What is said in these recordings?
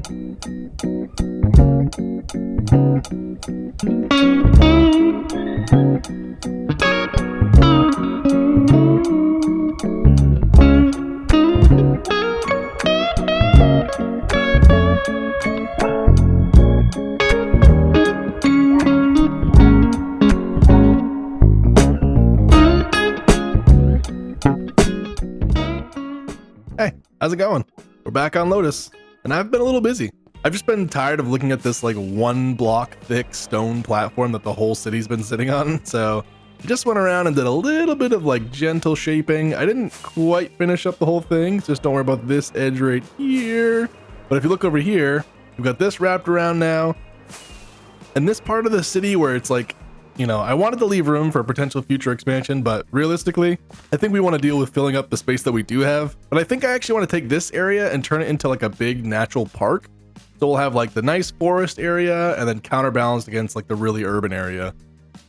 Hey, how's it going? We're back on Lotus, and I've been a little busy. I've just been tired of looking at this like 1 block thick stone platform that the whole city's been sitting on, so I just went around and did a little bit of like gentle shaping. I didn't quite finish up the whole thing, just don't worry about this edge right here. But if you look over here, we've got this wrapped around now, and this part of the city where it's like, you know, I wanted to leave room for potential future expansion, but realistically, I think we want to deal with filling up the space that we do have. But I think I actually want to take this area and turn it into like a big natural park. So we'll have like the nice forest area and then counterbalanced against like the really urban area.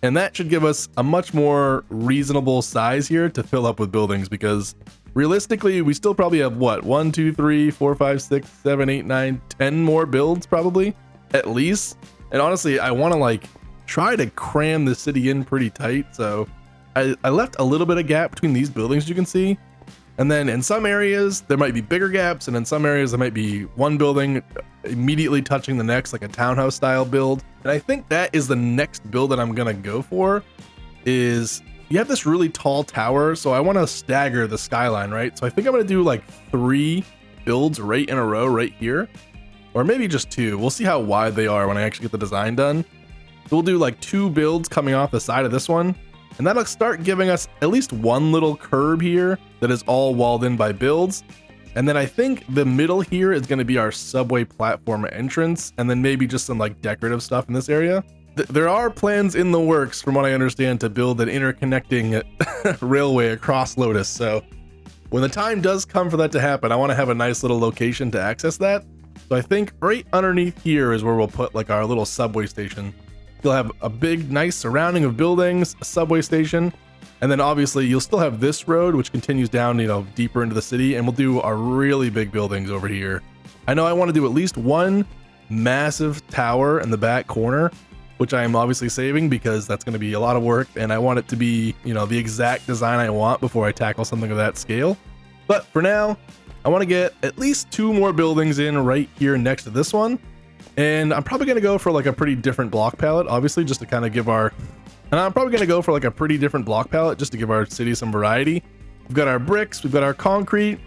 And that should give us a much more reasonable size here to fill up with buildings, because realistically, we still probably have what, 1, 2, 3, 4, 5, 6, 7, 8, 9, 10 more builds probably, at least. And honestly, I want to like try to cram the city in pretty tight, so I left a little bit of gap between these buildings, you can see, and then in some areas there might be bigger gaps, and in some areas there might be one building immediately touching the next, like a townhouse style build. And I think that is the next build that I'm gonna go for. Is you have this really tall tower, so I want to stagger the skyline, right? So I think I'm gonna do like 3 builds right in a row right here, or maybe just 2. We'll see how wide they are when I actually get the design done. We'll do like 2 builds coming off the side of this one, and that'll start giving us at least one little curb here that is all walled in by builds. And then I think the middle here is going to be our subway platform entrance, and then maybe just some like decorative stuff in this area. There are plans in the works, from what I understand, to build an interconnecting railway across Lotus. So when the time does come for that to happen, I want to have a nice little location to access that. So I think right underneath here is where we'll put like our little subway station. You'll have a big, nice surrounding of buildings, a subway station, and then obviously you'll still have this road, which continues down, you know, deeper into the city, and we'll do our really big buildings over here. I know I want to do at least 1 massive tower in the back corner, which I am obviously saving because that's going to be a lot of work, and I want it to be, you know, the exact design I want before I tackle something of that scale. But for now, I want to get at least 2 more buildings in right here next to this one. And I'm probably going to go for like a pretty different block palette, obviously, just to kind of give our... And I'm probably going to go for like a pretty different block palette just to give our city some variety. We've got our bricks, we've got our concrete,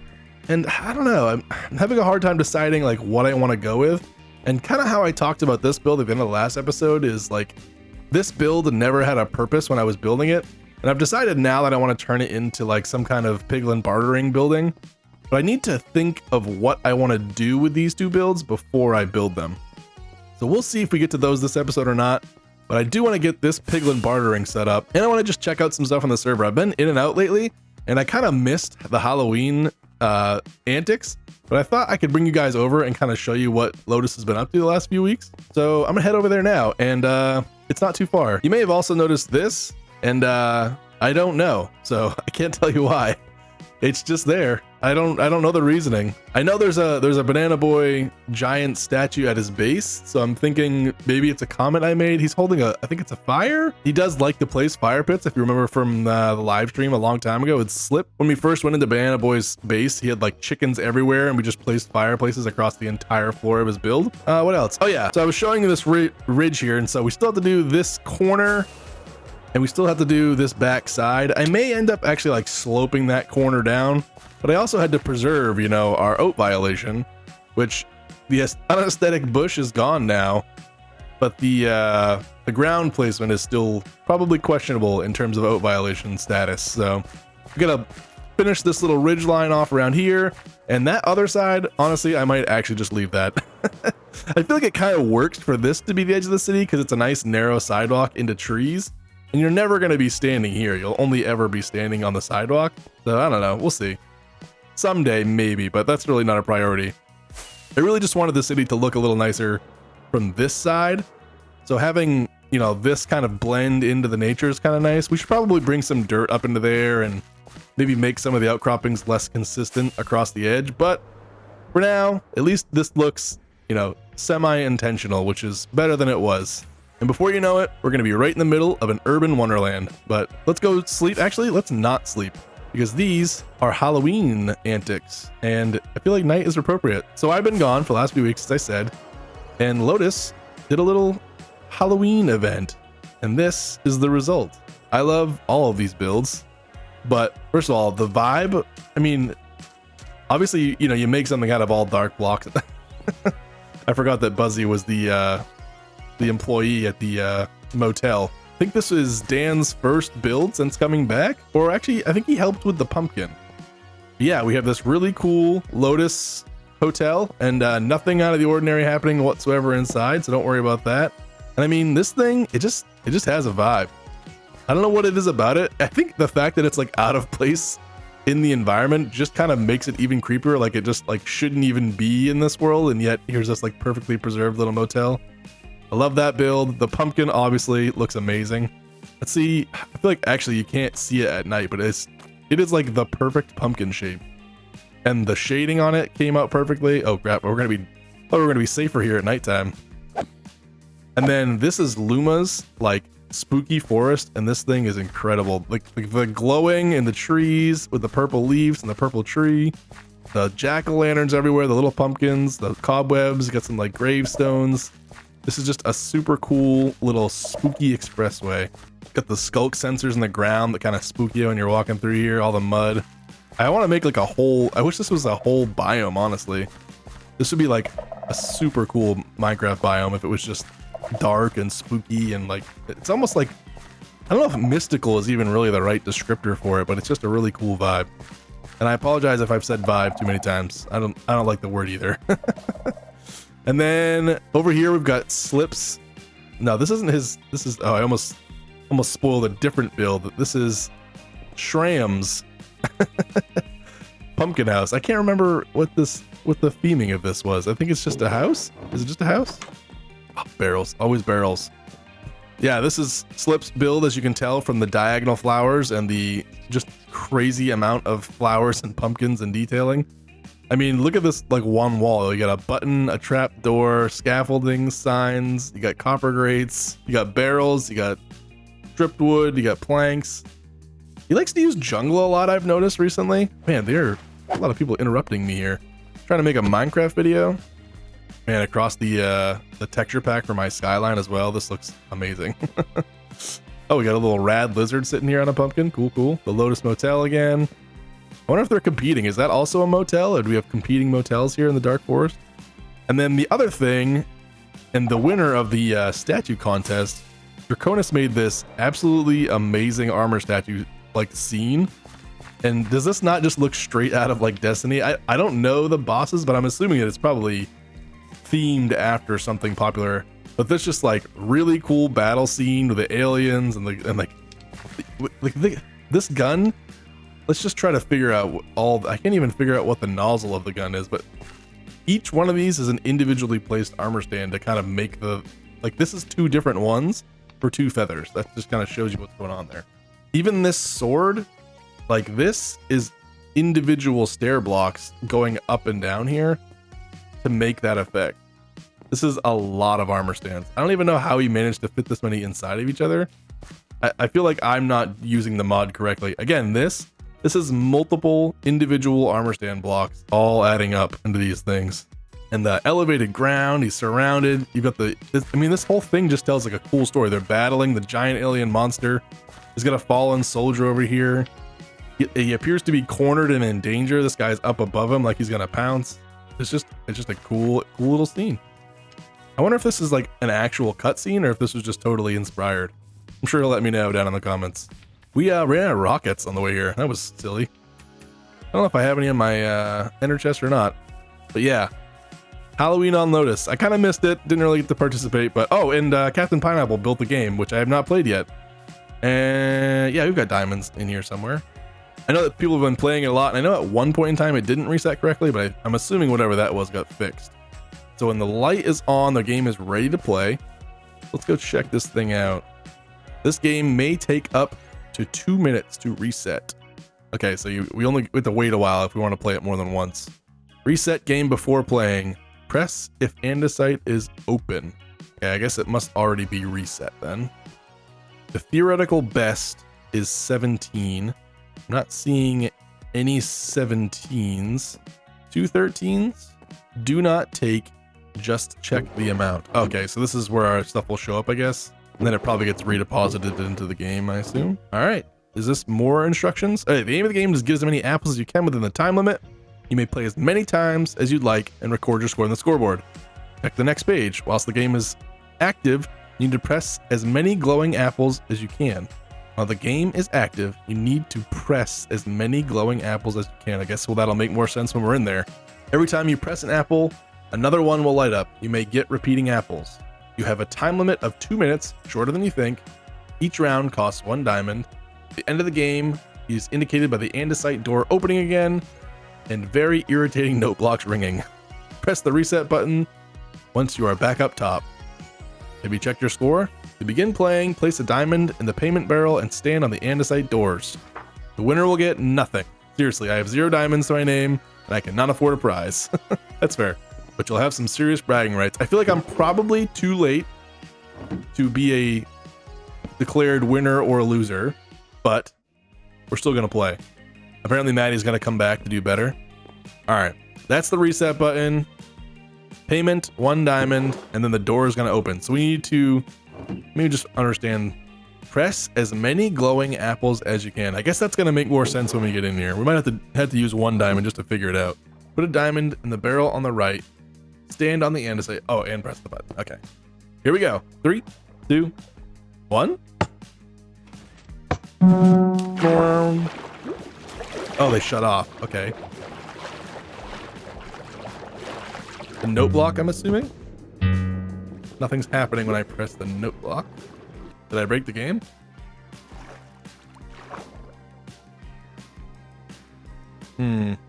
and I don't know, I'm having a hard time deciding like what I want to go with. And kind of how I talked about this build at the end of the last episode is like, this build never had a purpose when I was building it. And I've decided now that I want to turn it into like some kind of Piglin bartering building. But I need to think of what I want to do with these 2 builds before I build them. So we'll see if we get to those this episode or not, but I do want to get this Piglin bartering set up, and I want to just check out some stuff on the server. I've been in and out lately, and I kind of missed the Halloween antics, but I thought I could bring you guys over and kind of show you what Lotus has been up to the last few weeks. So I'm gonna head over there now, and it's not too far. You may have also noticed this, and I don't know, so I can't tell you why. It's just there. I don't know the reasoning. I know there's a Banana Boy giant statue at his base, so I'm thinking maybe it's a comment I made. He's holding I think it's a fire. He does like to place fire pits. If you remember from the live stream a long time ago, it's Slip. When we first went into Banana Boy's base, he had like chickens everywhere, and we just placed fireplaces across the entire floor of his build. What else? Oh yeah, so I was showing you this ridge here, and so we still have to do this corner, and we still have to do this back side. I may end up actually like sloping that corner down, but I also had to preserve, you know, our oat violation, which the unaesthetic bush is gone now, but the ground placement is still probably questionable in terms of oat violation status. So we're gonna finish this little ridge line off around here, and that other side, honestly, I might actually just leave that. I feel like it kind of works for this to be the edge of the city because it's a nice narrow sidewalk into trees. And you're never going to be standing here. You'll only ever be standing on the sidewalk. So I don't know. We'll see. Someday, maybe, but that's really not a priority. I really just wanted the city to look a little nicer from this side. So having, you know, this kind of blend into the nature is kind of nice. We should probably bring some dirt up into there and maybe make some of the outcroppings less consistent across the edge. But for now, at least this looks, you know, semi-intentional, which is better than it was. And before you know it, we're going to be right in the middle of an urban wonderland. But let's go sleep. Actually, let's not sleep, because these are Halloween antics, and I feel like night is appropriate. So I've been gone for the last few weeks, as I said, and Lotus did a little Halloween event, and this is the result. I love all of these builds, but first of all, the vibe, I mean, obviously, you know, you make something out of all dark blocks. I forgot that Buzzy was the employee at the motel. I think this is Dan's first build since coming back, or actually, I think he helped with the pumpkin. Yeah, we have this really cool Lotus hotel, and nothing out of the ordinary happening whatsoever inside, so don't worry about that. And I mean, this thing, it just has a vibe. I don't know what it is about it. I think the fact that it's like out of place in the environment just kind of makes it even creepier. Like it just like shouldn't even be in this world, and yet here's this like perfectly preserved little motel. I love that build. The pumpkin obviously looks amazing. Let's see. I feel like actually you can't see it at night, but it is like the perfect pumpkin shape, and the shading on it came out perfectly. Oh crap! We're gonna be safer here at nighttime. And then this is Luma's like spooky forest, and this thing is incredible. Like the glowing in the trees with the purple leaves and the purple tree, the jack-o'-lanterns everywhere, the little pumpkins, the cobwebs. You got some like gravestones. This is just a super cool little spooky expressway. Got the skulk sensors in the ground that kind of spook you when you're walking through here, all the mud. I want to make like a whole, I wish this was a whole biome, honestly. This would be like a super cool Minecraft biome if it was just dark and spooky, and like, it's almost like, I don't know if mystical is even really the right descriptor for it, but it's just a really cool vibe. And I apologize if I've said vibe too many times. I don't like the word either. And then over here we've got Slips. No, this isn't his. This is, oh, I almost spoiled a different build. This is Shram's pumpkin house. I can't remember what the theming of this was. I think it's just a house. Is it just a house? Oh, barrels, always barrels. Yeah, this is Slip's build, as you can tell from the diagonal flowers and the just crazy amount of flowers and pumpkins and detailing. I mean, look at this, like one wall. You got a button, a trap door, scaffolding, signs, you got copper grates, you got barrels, you got stripped wood, you got planks. He likes to use jungle a lot, I've noticed recently. Man, there are a lot of people interrupting me here. Trying to make a Minecraft video. Man, across the texture pack for my skyline as well. This looks amazing. Oh, we got a little rad lizard sitting here on a pumpkin. Cool, cool. The Lotus Motel again. I wonder if they're competing. Is that also a motel, or do we have competing motels here in the Dark Forest? And then the other thing, and the winner of the statue contest, Draconis made this absolutely amazing armor statue like scene. And does this not just look straight out of like Destiny? I don't know the bosses, but I'm assuming that it's probably themed after something popular. But this just like really cool battle scene with the aliens and this gun. Let's just try to figure out I can't even figure out what the nozzle of the gun is, but each one of these is an individually placed armor stand to kind of make this is two different ones for two feathers. That just kind of shows you what's going on there. Even this sword, like this is individual stair blocks going up and down here to make that effect. This is a lot of armor stands. I don't even know how he managed to fit this many inside of each other. I feel like I'm not using the mod correctly. Again, this is multiple individual armor stand blocks all adding up into these things. And the elevated ground, he's surrounded. You've got this whole thing just tells like a cool story. They're battling the giant alien monster. He's got a fallen soldier over here. He appears to be cornered and in danger. This guy's up above him like he's gonna pounce. It's just a cool little scene. I wonder if this is like an actual cutscene or if this was just totally inspired. I'm sure he'll let me know down in the comments. We ran out of rockets on the way here. That was silly. I don't know if I have any in my ender chest or not. But yeah, Halloween on Lotus. I kind of missed it. Didn't really get to participate. But oh, and Captain Pineapple built the game, which I have not played yet. And yeah, we've got diamonds in here somewhere. I know that people have been playing it a lot. And I know at one point in time it didn't reset correctly, but I'm assuming whatever that was got fixed. So when the light is on, the game is ready to play. Let's go check this thing out. This game may take up to 2 minutes to reset. Okay, so we only have to wait a while if we want to play it more than once. Reset game before playing. Press if andesite is open. Okay, I guess it must already be reset then. The theoretical best is 17. I'm not seeing any 17s. 2 13s. Do not take, just check the amount. Okay, so this is where our stuff will show up, I guess. And then it probably gets redeposited into the game, I assume. All right, is this more instructions? The aim of the game is to get as many apples as you can within the time limit. You may play as many times as you'd like and record your score on the scoreboard. Check the next page. Whilst the game is active, you need to press as many glowing apples as you can. While the game is active, you need to press as many glowing apples as you can. I guess, well, that'll make more sense when we're in there. Every time you press an apple, another one will light up. You may get repeating apples. You have a time limit of 2 minutes, shorter than you think. Each round costs 1 diamond. The end of the game is indicated by the andesite door opening again and very irritating note blocks ringing. Press the reset button once you are back up top. Have you checked your score? To begin playing, place a diamond in the payment barrel and stand on the andesite doors. The winner will get nothing. Seriously, I have 0 diamonds to my name and I cannot afford a prize. That's fair. But you'll have some serious bragging rights. I feel like I'm probably too late to be a declared winner or a loser, but we're still going to play. Apparently Maddie's going to come back to do better. All right, that's the reset button. Payment, 1 diamond, and then the door is going to open. So we need to maybe just understand, press as many glowing apples as you can. I guess that's going to make more sense when we get in here. We might have to use 1 diamond just to figure it out. Put a diamond in the barrel on the right. Stand on the andesite. Oh, and press the button. Okay. Here we go. 3, 2, 1. Oh, they shut off. Okay. The note block, I'm assuming? Nothing's happening when I press the note block. Did I break the game?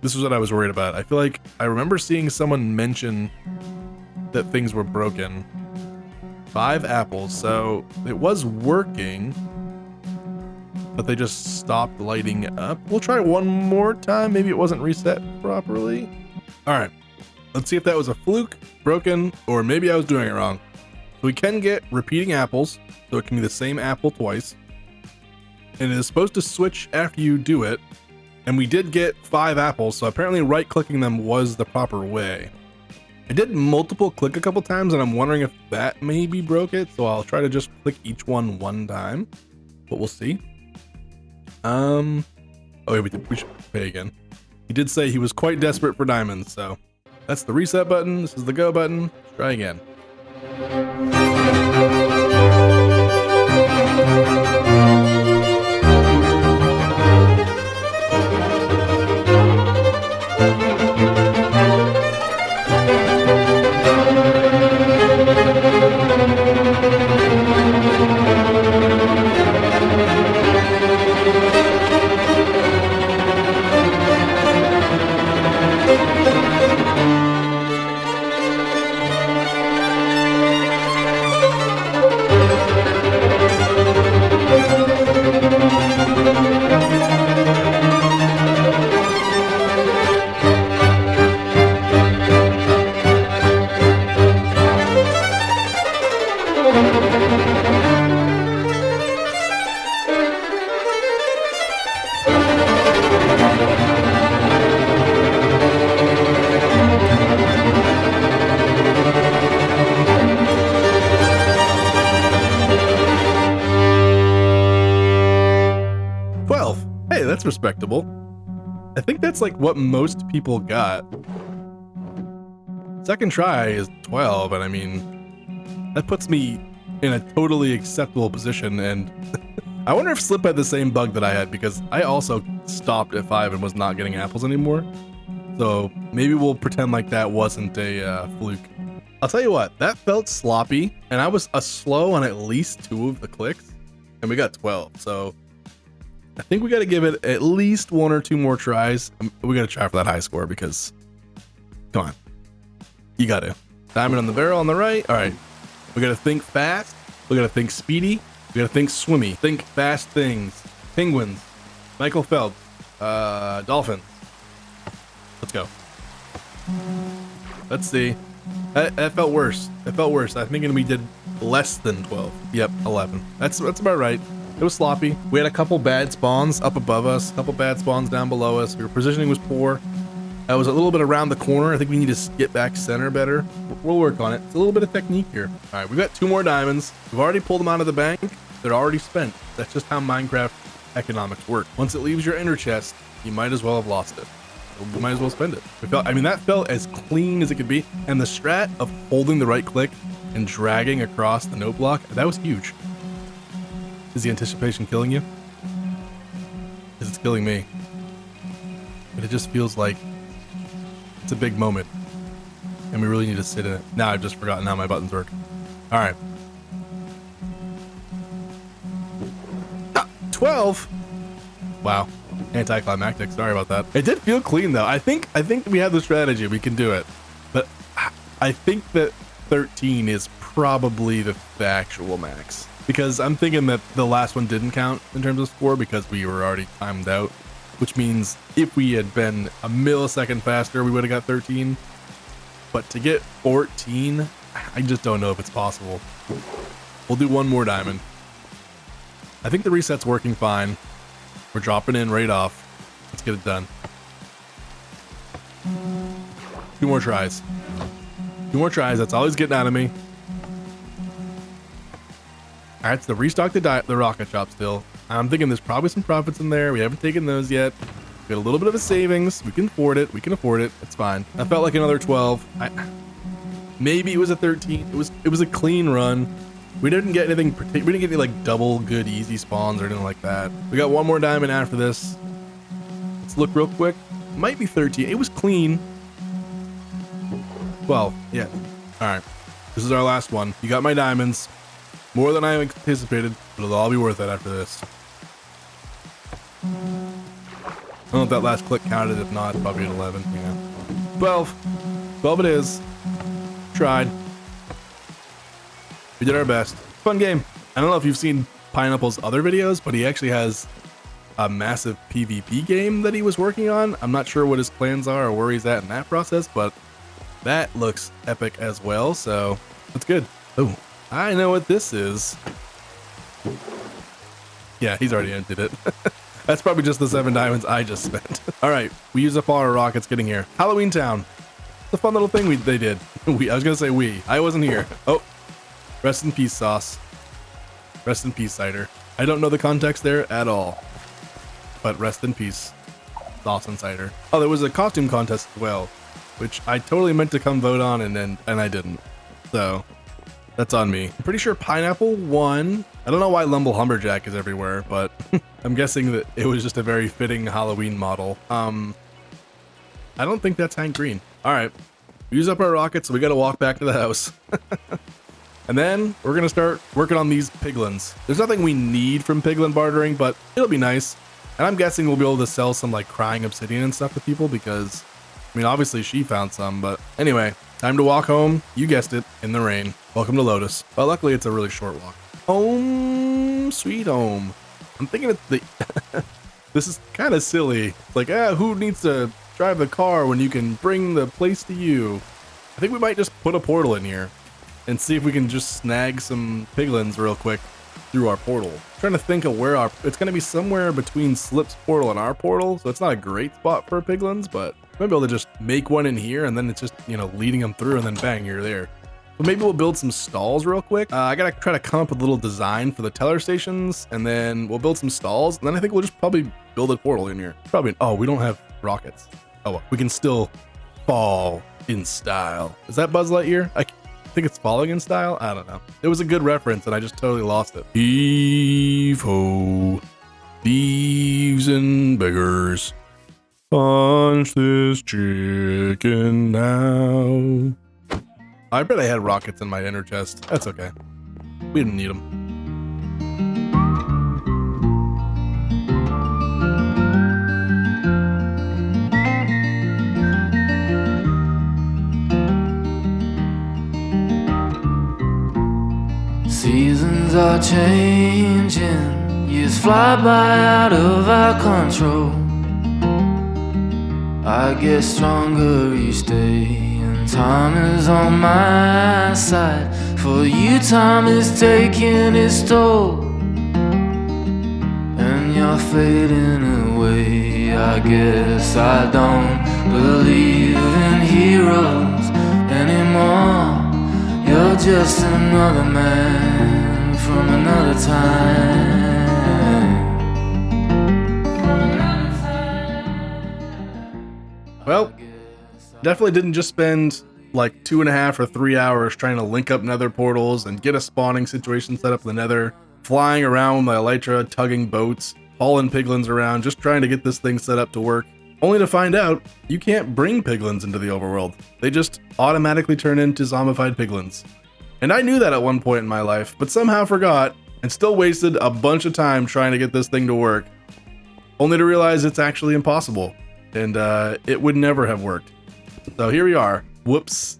This is what I was worried about. I feel like I remember seeing someone mention that things were broken. 5 apples, so it was working, but they just stopped lighting up. We'll try one more time. Maybe it wasn't reset properly. All right, let's see if that was a fluke, broken, or maybe I was doing it wrong. So we can get repeating apples, so it can be the same apple twice. And it is supposed to switch after you do it. And we did get 5 apples, so apparently right-clicking them was the proper way. I did multiple click a couple times, and I'm wondering if that maybe broke it, so I'll try to just click each one time, but we'll see. Oh, yeah, we should pay again. He did say he was quite desperate for diamonds, so that's the reset button. This is the go button. Let's try again. That's respectable. I think that's like what most people got. Second try is 12, and I mean, that puts me in a totally acceptable position, and I wonder if Slip had the same bug that I had, because I also stopped at 5 and was not getting apples anymore. So maybe we'll pretend like that wasn't a fluke. I'll tell you what, that felt sloppy, and I was slow on at least 2 of the clicks, and we got 12, so I think we got to give it at least 1 or 2 more tries. We got to try for that high score because, come on, you got to. Diamond on the barrel on the right. All right, we got to think fast. We got to think speedy. We got to think swimmy. Think fast things. Penguins. Michael Phelps. Dolphins. Let's go. Let's see. That felt worse. It felt worse. I'm thinking we did less than 12. Yep, 11. That's about right. It was sloppy. We had a couple bad spawns up above us, a couple bad spawns down below us. Your positioning was poor. I was a little bit around the corner. I think we need to get back center better. We'll work on it. It's a little bit of technique here. All right, we've got 2 more diamonds. We've already pulled them out of the bank. They're already spent. That's just how Minecraft economics work. Once it leaves your ender chest, you might as well have lost it. You might as well spend it. That felt as clean as it could be. And the strat of holding the right click and dragging across the note block, that was huge. Is the anticipation killing you? Because it's killing me. But it just feels like it's a big moment. And we really need to sit in it. Now I've just forgotten how my buttons work. All right. 12? Wow. Anticlimactic. Sorry about that. It did feel clean though. I think we have the strategy. We can do it. But I think that 13 is probably the actual max. Because I'm thinking that the last one didn't count in terms of score because we were already timed out. Which means if we had been a millisecond faster, we would have got 13. But to get 14, I just don't know if it's possible. We'll do 1 more diamond. I think the reset's working fine. We're dropping in right off. Let's get it done. 2 more tries. 2 more tries. That's all he's getting out of me. All right, so restock the rocket shop still. I'm thinking there's probably some profits in there. We haven't taken those yet. We got a little bit of a savings. We can afford it. We can afford it. It's fine. I felt like another 12. Maybe it was a 13. It was a clean run. We didn't get anything. We didn't get any like double good easy spawns or anything like that. We got 1 more diamond after this. Let's look real quick. Might be 13. It was clean. 12. Yeah. All right. This is our last one. You got my diamonds. More than I anticipated, but it'll all be worth it after this. I don't know if that last click counted. If not, it's probably an 11. Yeah. 12. 12 it is. Tried. We did our best. Fun game. I don't know if you've seen Pineapple's other videos, but he actually has a massive PvP game that he was working on. I'm not sure what his plans are or where he's at in that process, but that looks epic as well. So that's good. Oh, I know what this is. Yeah, he's already emptied it. That's probably just the 7 diamonds I just spent. All right, we used up all our rockets getting here. Halloween Town. It's a fun little thing they did. I was gonna say we. I wasn't here. Oh, rest in peace, Sauce. Rest in peace, Cider. I don't know the context there at all, but rest in peace, Sauce and Cider. Oh, there was a costume contest as well, which I totally meant to come vote on and I didn't. So that's on me. I'm pretty sure Pineapple won. I don't know why Lumble Humberjack is everywhere, but I'm guessing that it was just a very fitting Halloween model. I don't think that's Hank Green. All right, we use up our rockets, so we got to walk back to the house. And then we're going to start working on these piglins. There's nothing we need from piglin bartering, but it'll be nice. And I'm guessing we'll be able to sell some like crying obsidian and stuff to people because, I mean, obviously she found some, but anyway, time to walk home. You guessed it, in the rain. Welcome to Lotus. Well, luckily it's a really short walk. Home, sweet home. I'm thinking it's the, this is kind of silly. It's like, who needs to drive the car when you can bring the place to you? I think we might just put a portal in here and see if we can just snag some piglins real quick through our portal. I'm trying to think of where it's going to be somewhere between Slip's portal and our portal, so it's not a great spot for piglins, but we might be able to just make one in here and then it's just, you know, leading them through and then bang, you're there. So maybe we'll build some stalls real quick. I gotta try to come up with a little design for the teller stations, and then we'll build some stalls, and then I think we'll just probably build a portal in here. Probably. Oh, we don't have rockets. Oh well, we can still fall in style. Is that Buzz Lightyear? I think it's falling in style. I don't know. It was a good reference, and I just totally lost it. Heave ho, thieves and beggars, punch this chicken now. I bet I had rockets in my inner chest. That's okay. We didn't need them. Seasons are changing, years fly by out of our control. I get stronger each day and time time is on my side. For you, time is taking its toll, and you're fading away. I guess I don't believe in heroes anymore. You're just another man from another time. Well, definitely didn't just spend like 2.5 or 3 hours trying to link up nether portals and get a spawning situation set up in the nether, flying around with my elytra, tugging boats, hauling piglins around, just trying to get this thing set up to work, only to find out you can't bring piglins into the overworld. They just automatically turn into zombified piglins. And I knew that at one point in my life, but somehow forgot and still wasted a bunch of time trying to get this thing to work, only to realize it's actually impossible. And it would never have worked. So here we are. Whoops.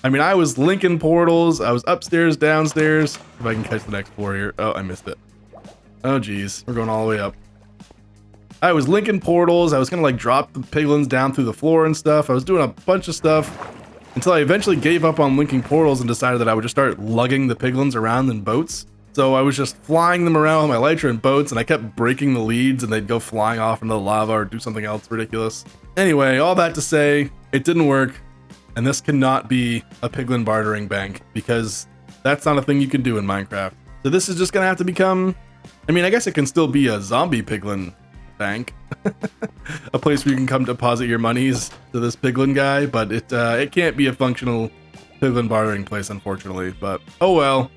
I mean, I was linking portals. I was upstairs, downstairs. If I can catch the next floor here. Oh, I missed it. Oh, geez. We're going all the way up. I was linking portals. I was going to like drop the piglins down through the floor and stuff. I was doing a bunch of stuff until I eventually gave up on linking portals and decided that I would just start lugging the piglins around in boats. So I was just flying them around with my elytra and boats, and I kept breaking the leads, and they'd go flying off into the lava or do something else ridiculous. Anyway, all that to say, it didn't work, and this cannot be a piglin bartering bank, because that's not a thing you can do in Minecraft. So this is just gonna have to become, I mean, I guess it can still be a zombie piglin bank. A place where you can come deposit your monies to this piglin guy, but it can't be a functional piglin bartering place, unfortunately. But oh well.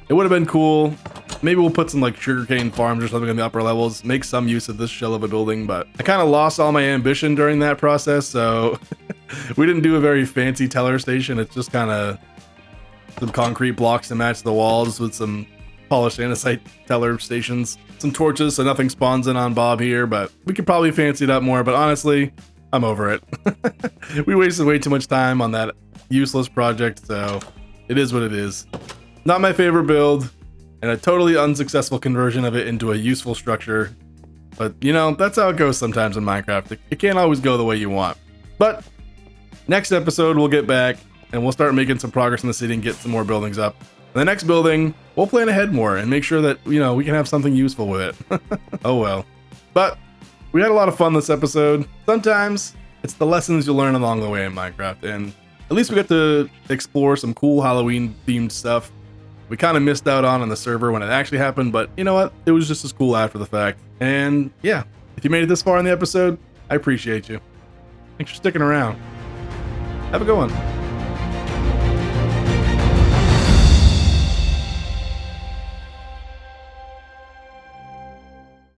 It would have been cool. Maybe we'll put some like sugarcane farms or something in the upper levels, make some use of this shell of a building, but I kind of lost all my ambition during that process, so we didn't do a very fancy teller station. It's just kind of some concrete blocks to match the walls with some polished andesite teller stations, some torches so nothing spawns in on Bob here, but we could probably fancy it up more, but honestly, I'm over it. We wasted way too much time on that useless project, so it is what it is. Not my favorite build, and a totally unsuccessful conversion of it into a useful structure. But, you know, that's how it goes sometimes in Minecraft. It can't always go the way you want. But, next episode, we'll get back, and we'll start making some progress in the city and get some more buildings up. In the next building, we'll plan ahead more and make sure that, you know, we can have something useful with it. Oh well. But, we had a lot of fun this episode. Sometimes, it's the lessons you learn along the way in Minecraft, and at least we got to explore some cool Halloween-themed stuff we kind of missed out on the server when it actually happened, but you know what? It was just as cool after the fact. And yeah, if you made it this far in the episode, I appreciate you. Thanks for sticking around. Have a good one.